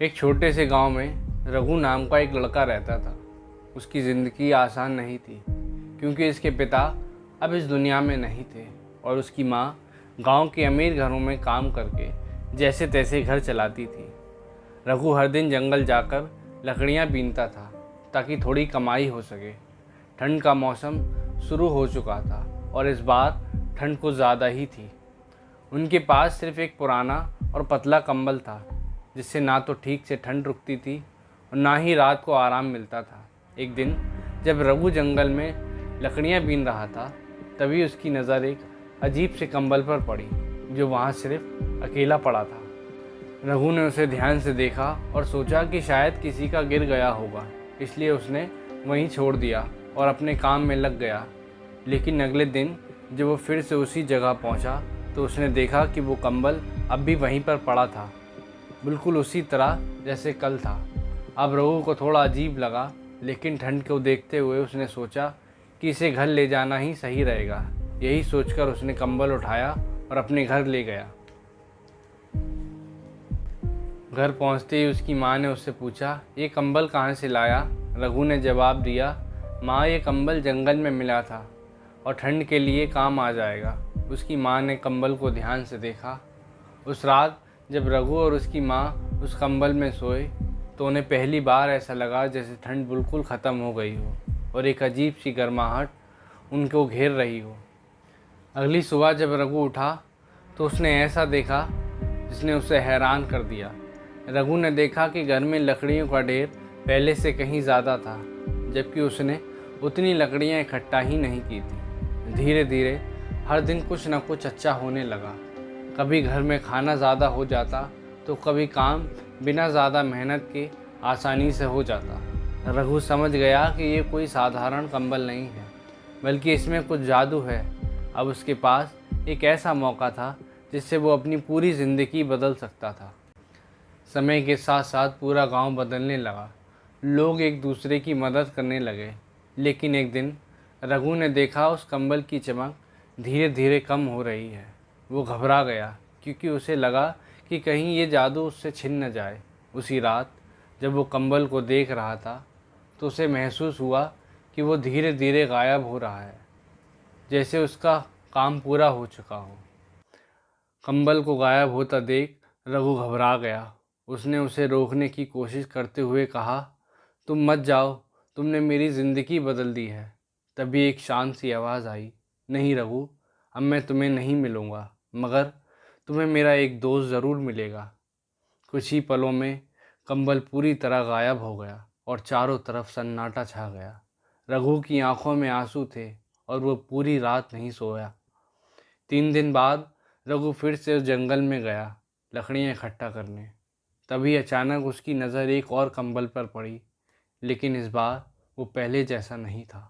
एक छोटे से गांव में रघु नाम का एक लड़का रहता था। उसकी ज़िंदगी आसान नहीं थी क्योंकि इसके पिता अब इस दुनिया में नहीं थे और उसकी माँ गांव के अमीर घरों में काम करके जैसे तैसे घर चलाती थी। रघु हर दिन जंगल जाकर लकड़ियाँ बीनता था ताकि थोड़ी कमाई हो सके। ठंड का मौसम शुरू हो चुका था और इस बार ठंड कुछ ज़्यादा ही थी। उनके पास सिर्फ एक पुराना और पतला कंबल था जिससे ना तो ठीक से ठंड रुकती थी और ना ही रात को आराम मिलता था। एक दिन जब रघु जंगल में लकड़ियाँ बीन रहा था तभी उसकी नज़र एक अजीब से कंबल पर पड़ी जो वहाँ सिर्फ अकेला पड़ा था। रघु ने उसे ध्यान से देखा और सोचा कि शायद किसी का गिर गया होगा, इसलिए उसने वहीं छोड़ दिया और अपने काम में लग गया। लेकिन अगले दिन जब वो फिर से उसी जगह पहुंचा तो उसने देखा कि वो कंबल अब भी वहीं पर पड़ा था, बिल्कुल उसी तरह जैसे कल था। अब रघु को थोड़ा अजीब लगा, लेकिन ठंड को देखते हुए उसने सोचा कि इसे घर ले जाना ही सही रहेगा। यही सोचकर उसने कंबल उठाया और अपने घर ले गया। घर पहुंचते ही उसकी माँ ने उससे पूछा, ये कंबल कहाँ से लाया? रघु ने जवाब दिया, माँ ये कंबल जंगल में मिला था और ठंड के लिए काम आ जाएगा। उसकी माँ ने कंबल को ध्यान से देखा। उस रात जब रघु और उसकी माँ उस कंबल में सोए तो उन्हें पहली बार ऐसा लगा जैसे ठंड बिल्कुल ख़त्म हो गई हो और एक अजीब सी गर्माहट उनको घेर रही हो। अगली सुबह जब रघु उठा तो उसने ऐसा देखा जिसने उसे हैरान कर दिया। रघु ने देखा कि घर में लकड़ियों का ढेर पहले से कहीं ज़्यादा था, जबकि उसने उतनी लकड़ियाँ इकट्ठा ही नहीं की थी। धीरे धीरे हर दिन कुछ न कुछ अच्छा होने लगा। कभी घर में खाना ज़्यादा हो जाता तो कभी काम बिना ज़्यादा मेहनत के आसानी से हो जाता। रघु समझ गया कि ये कोई साधारण कंबल नहीं है, बल्कि इसमें कुछ जादू है। अब उसके पास एक ऐसा मौका था जिससे वो अपनी पूरी ज़िंदगी बदल सकता था। समय के साथ साथ पूरा गांव बदलने लगा। लोग एक दूसरे की मदद करने लगे। लेकिन एक दिन रघु ने देखा उस कंबल की चमक धीरे धीरे कम हो रही है। वो घबरा गया क्योंकि उसे लगा कि कहीं ये जादू उससे छिन न जाए। उसी रात जब वो कंबल को देख रहा था तो उसे महसूस हुआ कि वो धीरे धीरे गायब हो रहा है, जैसे उसका काम पूरा हो चुका हो। कंबल को गायब होता देख रघु घबरा गया। उसने उसे रोकने की कोशिश करते हुए कहा, तुम मत जाओ, तुमने मेरी ज़िंदगी बदल दी है। तभी एक शांत सी आवाज़ आई, नहीं रघु, अब मैं तुम्हें नहीं मिलूँगा, मगर तुम्हें मेरा एक दोस्त ज़रूर मिलेगा। कुछ ही पलों में कंबल पूरी तरह गायब हो गया और चारों तरफ सन्नाटा छा गया। रघु की आंखों में आंसू थे और वो पूरी रात नहीं सोया। 3 दिन बाद रघु फिर से उस जंगल में गया लकड़ियाँ इकट्ठा करने। तभी अचानक उसकी नज़र एक और कंबल पर पड़ी, लेकिन इस बार वो पहले जैसा नहीं था।